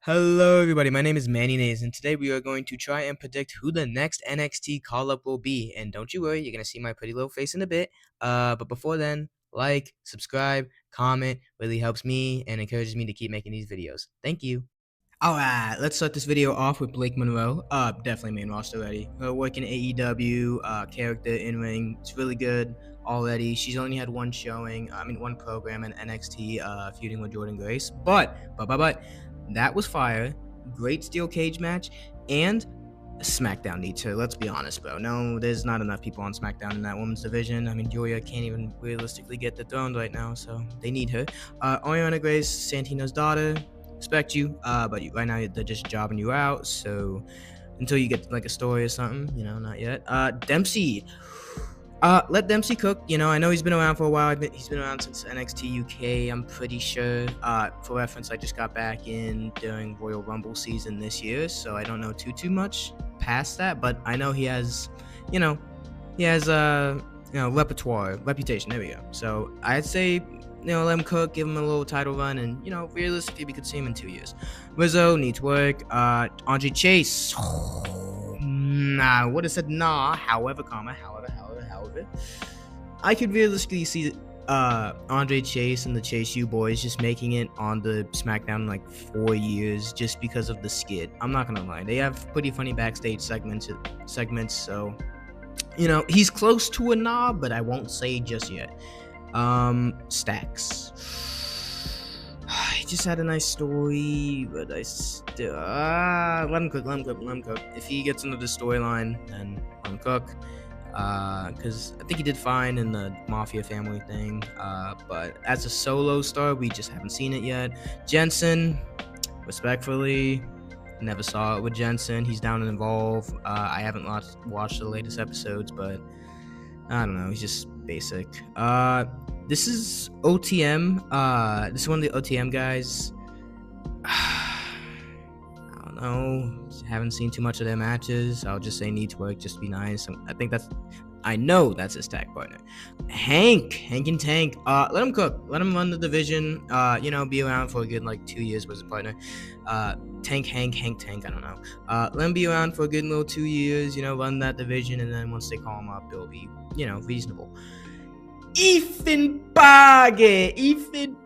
Hello, everybody. My name is Manny Nays, and today we are going to try and predict who the next NXT call up will be. And don't you worry, you're gonna see my pretty little face in a bit. But before then, like, subscribe, comment, really helps me and encourages me to keep making these videos. Thank you. Alright, let's start this video off with Blake Monroe. Definitely main roster already. Her work in AEW, character in ring, it's really good already. She's only had one program in NXT, feuding with Jordan Grace. But that was fire. Great steel cage match, and SmackDown needs her. Let's be honest, bro. No, there's not enough people on SmackDown in that women's division. I mean, Julia can't even realistically get dethroned right now, so they need her. Ariana Grace, Santino's daughter. Respect you, but right now they're just jobbing you out. So until you get like a story or something, not yet. Dempsey. Let Dempsey cook. I know he's been around for a while. He's been around since NXT UK, I'm pretty sure. For reference, I just got back in during Royal Rumble season this year, so I don't know too much past that. But I know he has, reputation. There we go. So I'd say, let him cook, give him a little title run, and realistically, we could see him in 2 years. Rizzo needs work. Andre Chase. Nah, would have said nah. However, I could realistically see Andre Chase and the Chase U boys just making it on the SmackDown in like 4 years just because of the skit. I'm not gonna lie, they have pretty funny backstage segments. So he's close to a nah, but I won't say just yet. Stacks. He just had a nice story, but I still let him cook. If he gets into the storyline, then let him cook. Because I think he did fine in the Mafia family thing. But as a solo star, we just haven't seen it yet. Jensen, respectfully, never saw it with Jensen. He's down and involved. I haven't watched the latest episodes, but I don't know. He's just basic. This is OTM. This is one of the OTM guys. I don't know. Haven't seen too much of their matches. I'll just say needs work. Just be nice. I know that's his tag partner. Hank and Tank. Let him cook. Let him run the division. Be around for a good 2 years with his partner. Tank. I don't know. Let him be around for a good little 2 years. Run that division, and then once they call him up, it'll be reasonable. Ethan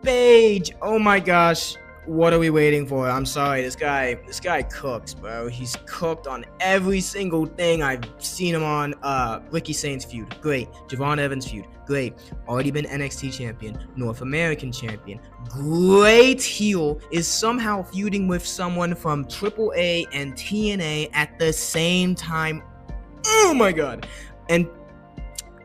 Page. Oh my gosh. What are we waiting for? I'm sorry, this guy cooks, bro. He's cooked on every single thing I've seen him on. Ricky Saints feud, great. Javon Evans feud, great. Already been NXT champion, North American champion, great heel, is somehow feuding with someone from AAA and TNA at the same time. Oh my god. And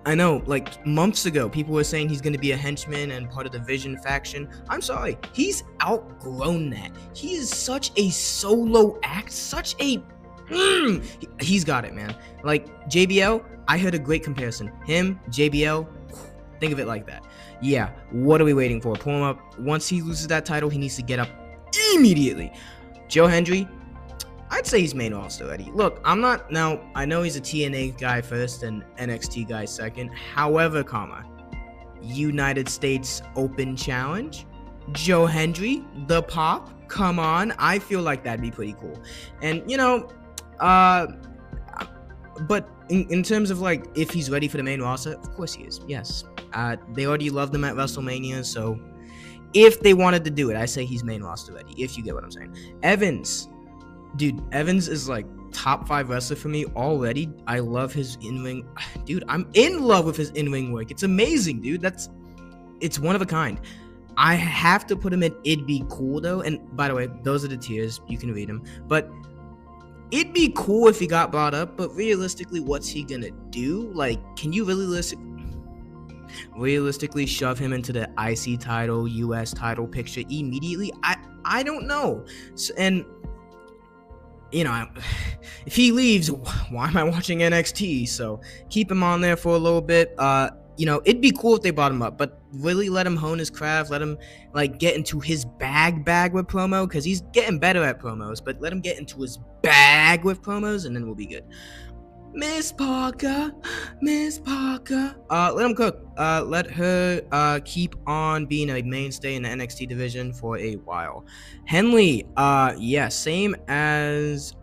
I know, months ago, people were saying he's going to be a henchman and part of the Vision faction. I'm sorry, he's outgrown that. He is such a solo act, he's got it, man. JBL, I heard a great comparison. Him, JBL, think of it like that. Yeah, what are we waiting for? Pull him up. Once he loses that title, he needs to get up immediately. Joe Hendry, I'd say he's main roster already. Look, I know he's a TNA guy first and NXT guy second. However, United States Open Challenge, Joe Hendry, The Pop, come on. I feel like that'd be pretty cool. And, but in terms of, if he's ready for the main roster, of course he is, yes. They already loved him at WrestleMania, so if they wanted to do it, I say he's main roster ready, if you get what I'm saying. Evans. Dude, Evans is top 5 wrestler for me already. I love his in-ring. Dude, I'm in love with his in-ring work. It's amazing, dude. It's one of a kind. I have to put him in It'd Be Cool, though. And by the way, those are the tiers. You can read them. But it'd be cool if he got brought up. But realistically, what's he gonna do? Can you realistically shove him into the IC title, US title picture immediately? I don't know. If he leaves, why am I watching NXT? So keep him on there for a little bit. It'd be cool if they brought him up, but really let him hone his craft. Let him get into his bag with promo, because he's getting better at promos. But let him get into his bag with promos, and then we'll be good. Miss Parker, Miss Parker. Let him cook. Let her keep on being a mainstay in the NXT division for a while. Henley, yeah, same as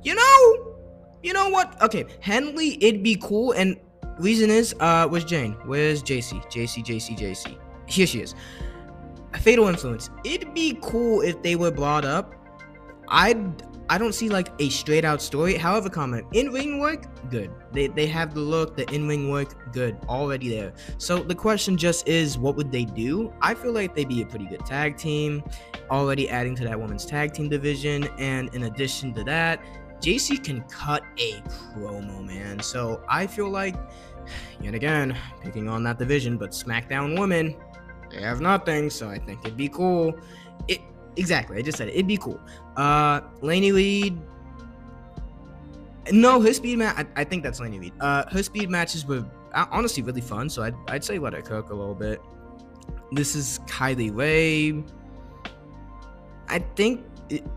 you know what? Okay, Henley, it'd be cool, and reason is, where's Jane? Where's JC? JC. Here she is. A Fatal Influence. It'd be cool if they were brought up. I don't see like a straight out story. However, comment in-ring work, good. They have the look, the in-ring work, good, already there. So the question just is, what would they do? I feel like they'd be a pretty good tag team, already adding to that women's tag team division. And in addition to that, JC can cut a promo, man. So I feel like, yet again, picking on that division, but SmackDown women, they have nothing. So I think it'd be cool. Exactly, I just said it. It'd be cool. Lainey Reed. No, her speed match. I think that's Lainey Reed. Her speed matches were honestly really fun. So I'd say let her cook a little bit. This is Kylie Ray. I think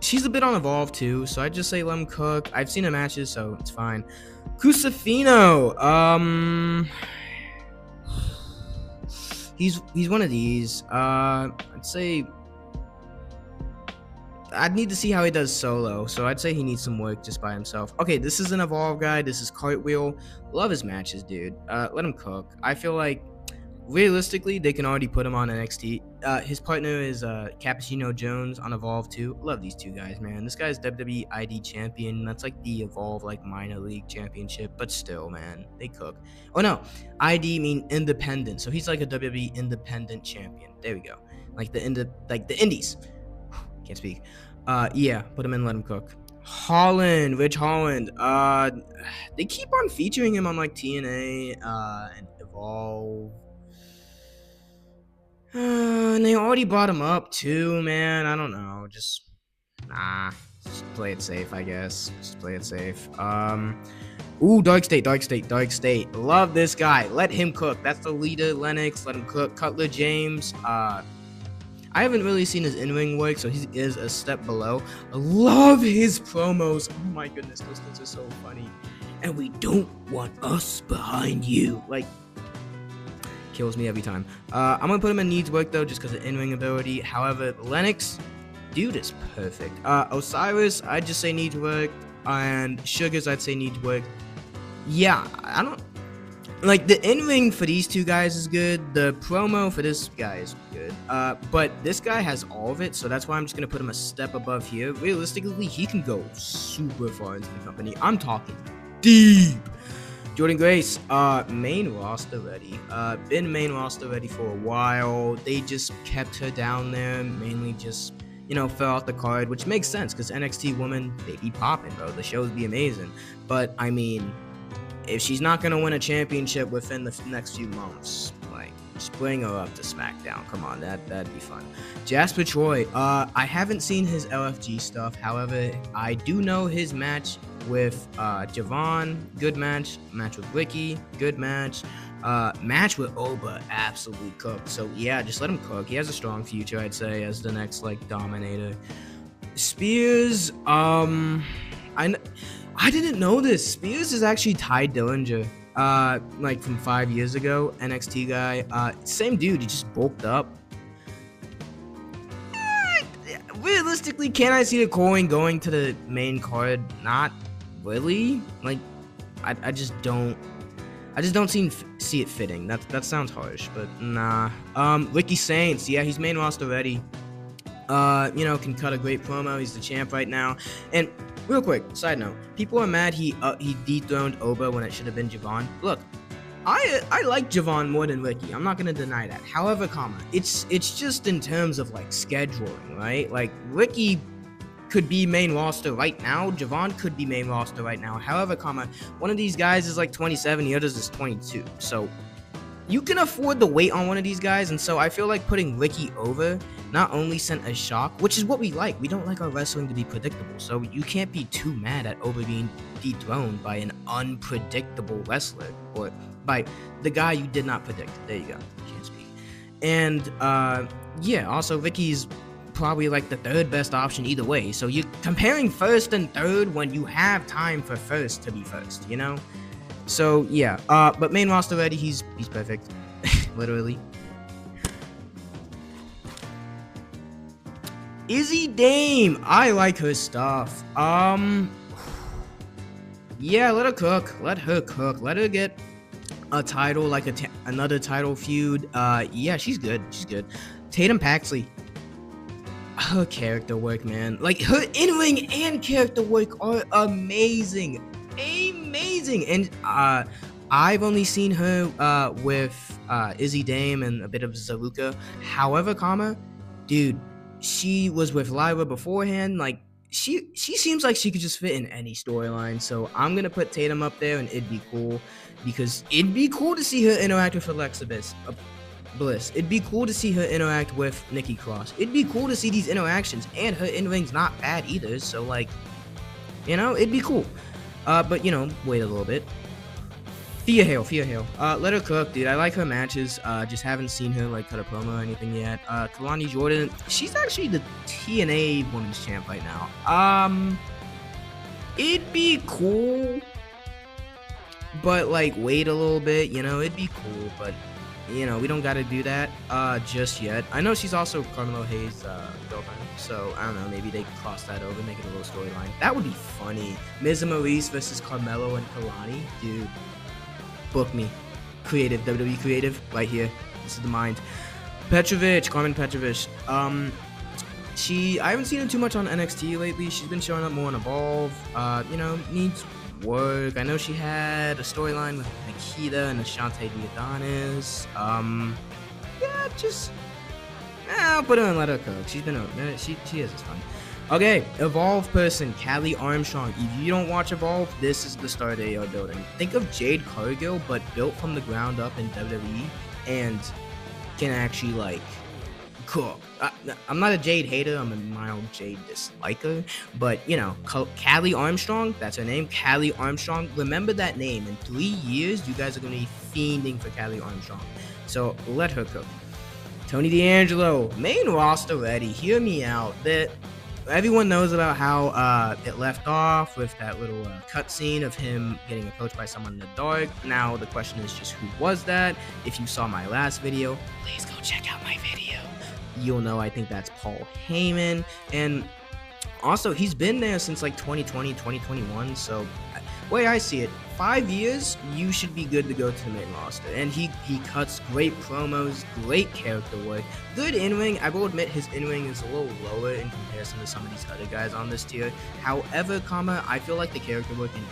she's a bit on Evolve too. So I'd just say let him cook. I've seen her matches, so it's fine. Crucifino. He's one of these. I'd say. I'd need to see how he does solo, so I'd say he needs some work just by himself. Okay, this is an Evolve guy. This is Cartwheel. Love his matches, dude. Let him cook. I feel like, realistically, they can already put him on NXT. His partner is Cappuccino Jones on Evolve too. Love these two guys, man. This guy's WWE ID champion. That's like the Evolve like minor league championship, but still, man, they cook. Oh no, ID mean independent, so he's like a WWE independent champion. There we go. Like the indies. Can't speak. Yeah, put him in, let him cook. Rich Holland. They keep on featuring him on like TNA and Evolve. And they already brought him up too, man. I don't know. Just play it safe, I guess. Just play it safe. Ooh, Dark State. Love this guy. Let him cook. That's the leader, Lennox. Let him cook. Cutler James. I haven't really seen his in-ring work, so he is a step below. I love his promos. Oh my goodness, those things are so funny. And we don't want us behind you. Like, kills me every time. I'm gonna put him in needs work though, just because of in-ring ability. However, Lennox, dude is perfect. Osiris, I'd just say needs work. And Sugars, I'd say needs work. Yeah, I don't... Like, the in-ring for these two guys is good. The promo for this guy is good. But this guy has all of it, so that's why I'm just going to put him a step above here. Realistically, he can go super far into the company. I'm talking deep. Jordan Grace, main roster ready. Been main roster ready for a while. They just kept her down there, mainly just, fell off the card, which makes sense, because NXT women, they be popping, bro. The shows be amazing. But, I mean... if she's not going to win a championship within the next few months, like, just bring her up to SmackDown. Come on, that'd be fun. Jasper Troy, I haven't seen his LFG stuff. However, I do know his match with Javon, good match. Match with Ricky, good match. Match with Oba, absolutely cooked. So, yeah, just let him cook. He has a strong future, I'd say, as the next, dominator. Spears, I didn't know this. Spears is actually Ty Dillinger, from 5 years ago, NXT guy. Same dude, he just bulked up. Realistically, can I see the coin going to the main card? Not really. I just don't see it fitting. That sounds harsh, but nah. Ricky Saints, yeah, he's main roster ready. Can cut a great promo. He's the champ right now. And real quick, side note, people are mad he dethroned Oba when it should have been Javon. Look, I like Javon more than Ricky. I'm not gonna deny that. However, it's just in terms of scheduling, right? Like, Ricky could be main roster right now. Javon could be main roster right now. However, one of these guys is 27, the others is 22. So you can afford the wait on one of these guys, and so I feel like putting Ricky over not only sent a shock, which is what we like. We don't like our wrestling to be predictable, so you can't be too mad at Oba being dethroned by an unpredictable wrestler, or by the guy you did not predict. There you go. Can't speak. And, yeah, also Ricky's probably like the third best option either way. So you're comparing first and third when you have time for first to be first, you know? So yeah, but main roster ready, he's perfect. Literally. Izzy Dame, I like her stuff. Yeah, let her cook. Let her cook. Let her get a title, like another title feud. Yeah, she's good. She's good. Tatum Paxley, her character work, man. Like her in-ring and character work are amazing, amazing. And I've only seen her with Izzy Dame and a bit of Zaluka. However, dude, she was with Lyra beforehand. Like she seems like she could just fit in any storyline. So I'm gonna put Tatum up there, and it'd be cool because it'd be cool to see her interact with Alexa Bliss. It'd be cool to see her interact with Nikki Cross. It'd be cool to see these interactions, and her in-ring's not bad either. So like, you know, it'd be cool. But you know, wait a little bit. Thea Hale. Let her cook, dude. I like her matches. Just haven't seen her like cut a promo or anything yet. Kalani Jordan, she's actually the TNA Women's Champ right now. It'd be cool, but like wait a little bit. You know, it'd be cool, but you know, we don't gotta do that just yet. I know she's also Carmelo Hayes' girlfriend, so I don't know, maybe they could cross that over, make it a little storyline. That would be funny. Miz and Maurice versus Carmelo and Kalani, dude. Book me. Creative, WWE creative, right here. This is the mind. Carmen Petrovic. I haven't seen her too much on NXT lately. She's been showing up more on Evolve. You know, needs work. I know she had a storyline with Nikita and Ashante Diadonis. Yeah, just I'll put her and let her cook. She is fun. Okay, Evolve person, Callie Armstrong. If you don't watch Evolve, this is the star they are building. Think of Jade Cargill, but built from the ground up in WWE, and can actually like cook. I'm not a Jade hater. I'm a mild Jade disliker. But you know, Callie Armstrong. That's her name, Callie Armstrong. Remember that name. In 3 years, you guys are gonna be fiending for Callie Armstrong. So let her cook. Tony D'Angelo, main roster ready. Hear me out. That everyone knows about how it left off with that little cutscene of him getting approached by someone in the dark. Now the question is just who was that? If you saw my last video, please go check out my video. You'll know I think that's Paul Heyman. And also he's been there since like 2020, 2021. So way I see it, 5 years, you should be good to go to the main roster. And he cuts great promos, great character work, good in-ring. I will admit his in-ring is a little lower in comparison to some of these other guys on this tier. However, I feel like the character work and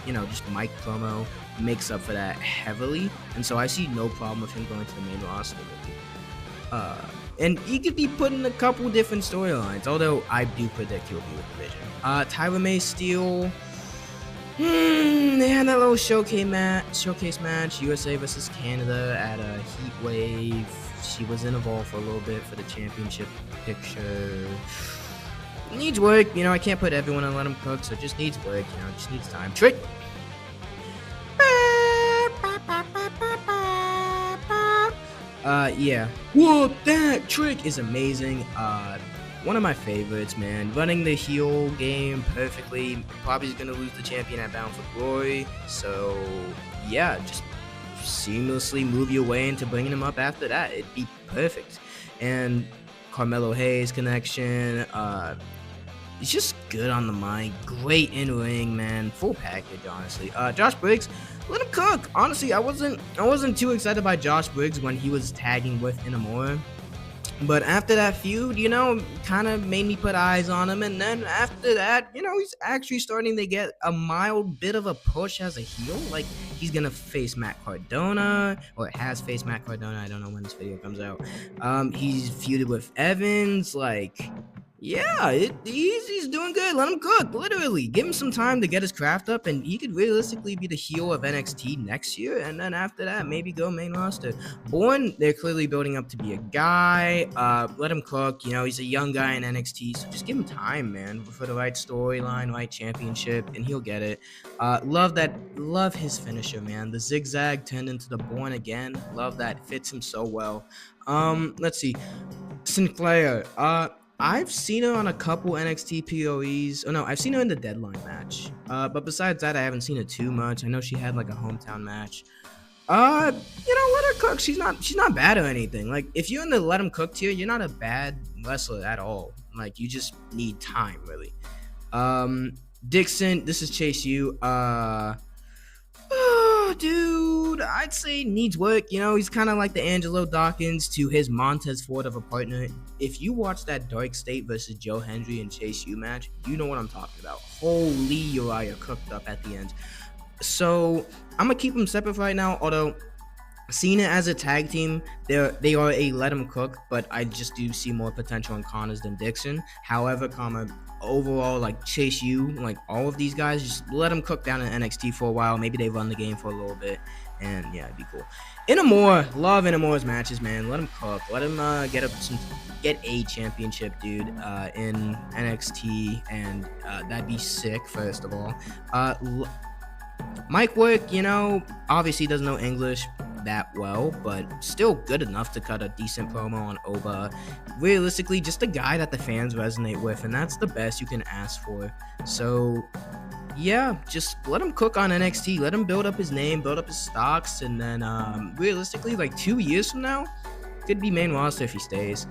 you know, just mic promo makes up for that heavily. And so I see no problem with him going to the main roster. And he could be put in a couple different storylines, although I do predict he'll be with the Vision. Tyler May Steele. They had that little showcase match, USA versus Canada at a Heat Wave. She was in Evolve for a little bit for the championship picture. Needs work, you know. I can't put everyone and let them cook, so it just needs work, you know. It just needs time. Trick. Yeah. Whoa, that Trick is amazing. One of my favorites, man. Running the heel game perfectly. Probably gonna lose the champion at Bound for Glory. So, yeah, just seamlessly move your way into bringing him up after that. It'd be perfect. And Carmelo Hayes connection. He's just good on the mic. Great in-ring, man. Full package, honestly. Josh Briggs, let him cook. Honestly, I wasn't too excited by Josh Briggs when he was tagging with Inamura. But after that feud, you know, kind of made me put eyes on him. And then after that, you know, he's actually starting to get a mild bit of a push as a heel. Like, he's going to face Matt Cardona, or has faced Matt Cardona. I don't know when this video comes out. He's feuded with Evans. Like, yeah, he's doing good. Let him cook, literally. Give him some time to get his craft up, and he could realistically be the heel of NXT next year. And then after that, maybe go main roster. Bourne, they're clearly building up to be a guy. Let him cook. You know, he's a young guy in NXT, so just give him time, man, for the right storyline, right championship, and he'll get it. Love his finisher, man. The zigzag turned into the Bourne again. Love that. Fits him so well. Let's see. Sinclair. I've seen her on a couple NXT POEs. Oh no, I've seen her in the Deadline match. But besides that, I haven't seen her too much. I know she had like a hometown match. Let her cook. She's not bad or anything. Like, if you're in the let 'em cook tier, you're not a bad wrestler at all. Like, you just need time, really. Dixon, this is Chase U. Dude, I'd say needs work. He's kind of like the Angelo Dawkins to his Montez Ford of a partner. If you watch that Dark State versus Joe Hendry and Chase U match, you know what I'm talking about. Holy Uriah cooked up at the end. So I'm gonna keep them separate right now. Although seeing it as a tag team, they are a let 'em cook, but I just do see more potential in Connors than Dixon. However, overall, like Chase U, like all of these guys, just let them cook down in NXT for a while. Maybe they run the game for a little bit, and yeah, it'd be cool. Inamore, love Inamore's matches, man. Let him cook. Let him get a championship, dude, in NXT, and that'd be sick. First of all, Mike work, obviously doesn't know English that well, but still good enough to cut a decent promo on Oba. Realistically, just a guy that the fans resonate with, and that's the best you can ask for. So yeah, just let him cook on NXT. Let him build up his name, build up his stocks, and then realistically, like 2 years from now, could be main roster if he stays.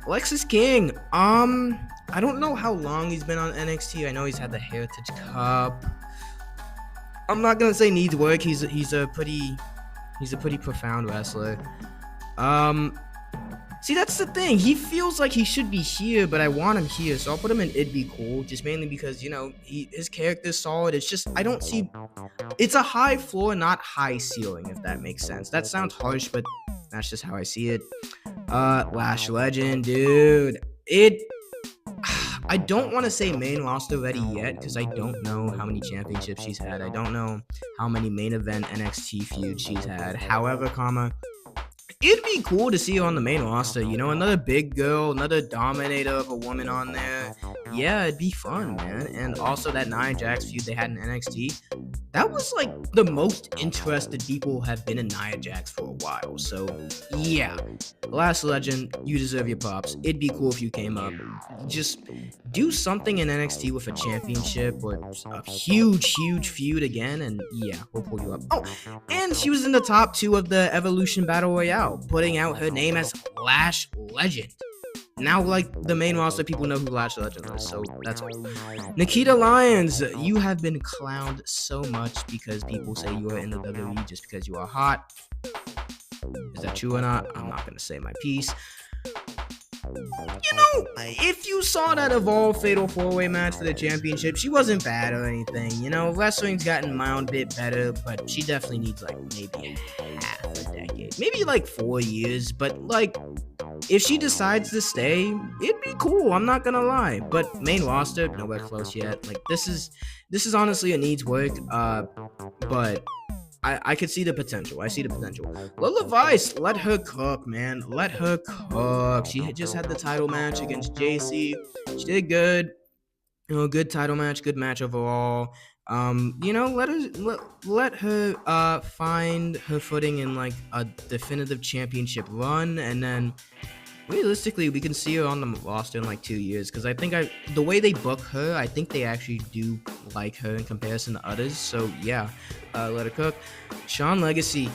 Alexis King, I don't know how long he's been on NXT. I know he's had the Heritage Cup. I'm not gonna say needs work. He's a pretty profound wrestler. See, that's the thing. He feels like he should be here, but I want him here, so I'll put him in It'd Be Cool, just mainly because his character's solid. It's just I don't see. It's a high floor, not high ceiling, if that makes sense. That sounds harsh, but that's just how I see it. Lash Legend, dude. I don't want to say main roster ready yet because I don't know how many championships she's had. I don't know how many main event NXT feuds she's had. However, it'd be cool to see her on the main roster. Another big girl, another dominator of a woman on there. Yeah, it'd be fun, man. And also that Nia Jax feud they had in NXT. That was like the most interested people have been in Nia Jax for a while. So yeah, Last Legend, you deserve your props. It'd be cool if you came up. Just do something in NXT with a championship or a huge feud again, and yeah, we'll pull you up. Oh, and she was in the top 2 of the Evolution Battle Royale, putting out her name as Lash Legend. Now, like, the main roster, people know who Lash Legend is, so that's all. Nikita Lyons, you have been clowned so much because people say you are in the WWE just because you are hot. Is that true or not? I'm not going to say my piece. If you saw that Evolve Fatal 4-Way match for the championship, she wasn't bad or anything. Wrestling's gotten a mild bit better, but she definitely needs, like, maybe half a decade. Maybe, like, 4 years, but, like, if she decides to stay, it'd be cool, I'm not gonna lie. But main roster, nowhere close yet. Like, this is honestly a needs work, but I could see the potential. I see the potential. Lola Vice, let her cook, man. Let her cook. She just had the title match against JC. She did good. Good title match, good match overall. Let her find her footing in like a definitive championship run, and then realistically we can see her on the roster in like 2 years, because I think the way they book her, I think they actually do like her in comparison to others. So yeah, let her cook. Sean Legacy,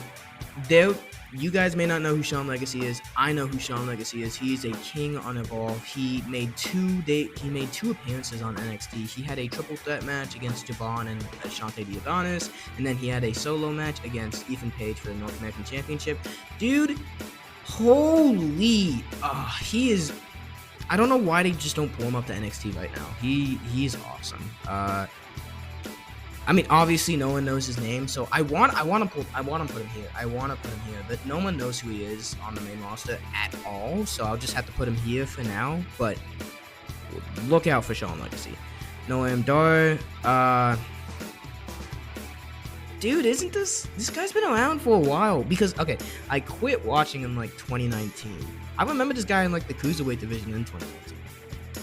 you guys may not know who Sean Legacy is. I know who Sean Legacy is. He's a king on Evolve. He made two appearances on NXT. He had a triple threat match against Javon and Ashante Diadonis, and then he had a solo match against Ethan Page for the North American Championship. Dude, holy, he is. I don't know why they just don't pull him up to NXT right now. He's awesome. I mean, obviously, no one knows his name, so I want to put him here. But no one knows who he is on the main roster at all, so I'll just have to put him here for now. But look out for Sean Legacy. Noam Dar, dude, isn't this guy's been around for a while? Because okay, I quit watching in like 2019. I remember this guy in like the cruiserweight division in 2019.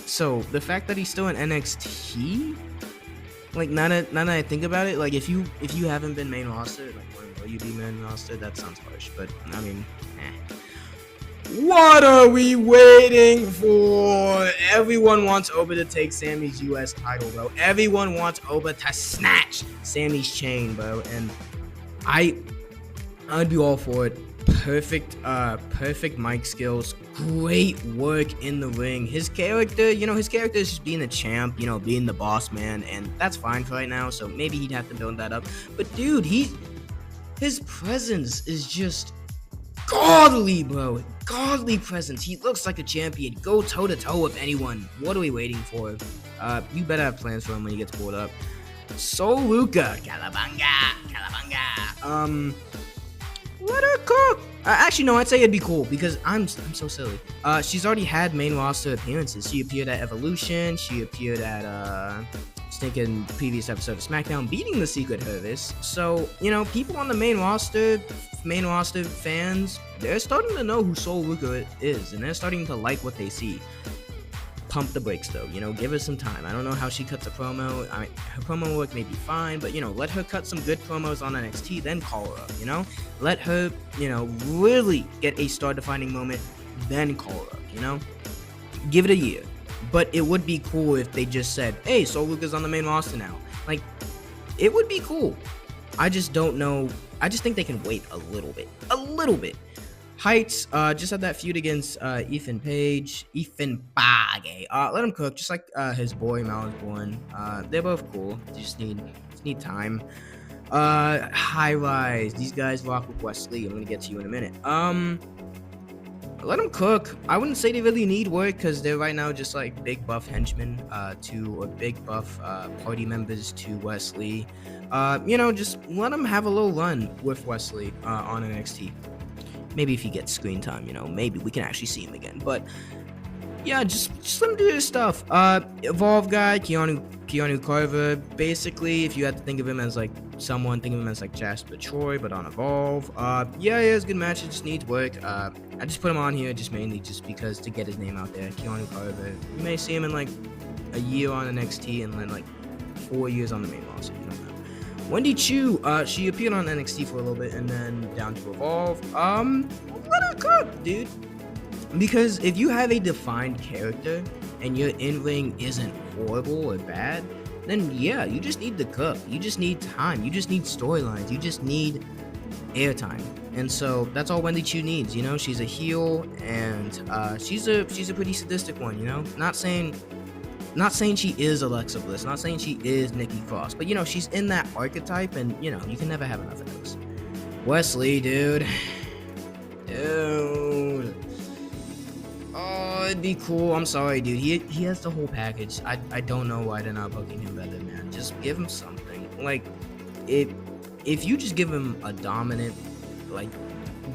So the fact that he's still in NXT. Like, now that I think about it, like, if you haven't been main roster, like, when will you be main roster? That sounds harsh, but, I mean, What are we waiting for? Everyone wants Oba to take Sammy's US title, bro. Everyone wants Oba to snatch Sammy's chain, bro. And I'd be all for it. Perfect mic skills, great work in the ring. His character is just being a champ, being the boss man, and that's fine for right now. So maybe he'd have to build that up. But dude, his presence is just godly, bro. Godly presence. He looks like a champion. Go toe to toe with anyone. What are we waiting for? You better have plans for him when he gets pulled up. So Luca, Calabanga. Let her cook. Actually, no, I'd say it'd be cool because I'm so silly. She's already had main roster appearances. She appeared at Evolution. She appeared at stinking previous episode of SmackDown, beating the Secret Service. So people on the main roster fans, they're starting to know who Soul Luca is, and they're starting to like what they see. Pump the brakes though, give her some time. I don't know how she cuts a promo. Her promo work may be fine, but let her cut some good promos on NXT, then call her up, let her really get a star defining moment, then call her up, give it a year. But it would be cool if they just said, hey, Soul Luca's on the main roster now. Like, it would be cool. I just don't know. I just think they can wait a little bit. Heights just had that feud against Ethan Page. Let him cook, just like his boy Malazborn. They're both cool. They just need time. High Rise. These guys rock with Wesley. I'm gonna get to you in a minute. Let them cook. I wouldn't say they really need work because they're right now just like big buff henchmen or big buff party members to Wesley. Just let them have a little run with Wesley on NXT. Maybe if he gets screen time, maybe we can actually see him again. But yeah, just let him do his stuff. Evolve guy, Keanu Carver. Basically, if you had to think of him as like someone, think of him as like Jasper Troy, but on Evolve. Yeah, he has good matches, just needs work. I just put him on here mainly because to get his name out there. Keanu Carver. You may see him in like a year on NXT and then like 4 years on the main roster. You don't know. Wendy Chu, she appeared on NXT for a little bit and then down to Evolve. Let her cook, dude. Because if you have a defined character and your in-ring isn't horrible or bad, then yeah, you just need to cook. You just need time. You just need storylines. You just need airtime. And so that's all Wendy Chu needs. She's a heel and she's a pretty sadistic one. Not saying she is Alexa Bliss, not saying she is Nikki Cross, but she's in that archetype, and you can never have enough of those. Wesley, dude. Oh, it'd be cool. I'm sorry, dude. He has the whole package. I don't know why they're not booking him better, man. Just give him something. Like, if you just give him a dominant, like,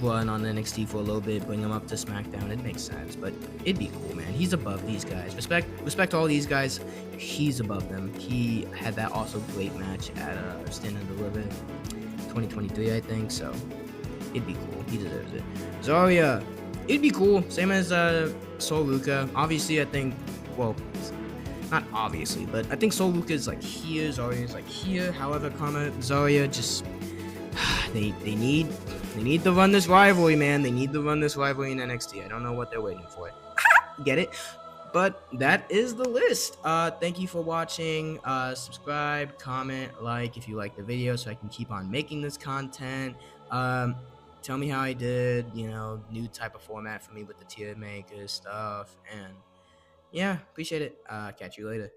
run on NXT for a little bit, bring him up to SmackDown, it makes sense. But it'd be cool, man. He's above these guys. Respect all these guys. He's above them. He had that also great match at Stand and Deliver 2023, I think. So it'd be cool. He deserves it. Zarya, it'd be cool. Same as Soul Luca. Obviously, I think. Well, not obviously, but I think Soul Luca is like here. Zarya is like here. However, Zarya just they need to run this rivalry, man. They need to run this rivalry in NXT. I don't know what they're waiting for. Get it? But that is the list. Thank you for watching. Subscribe, comment, like if you like the video so I can keep on making this content. Tell me how I did, new type of format for me with the tier maker stuff. And yeah, appreciate it. Catch you later.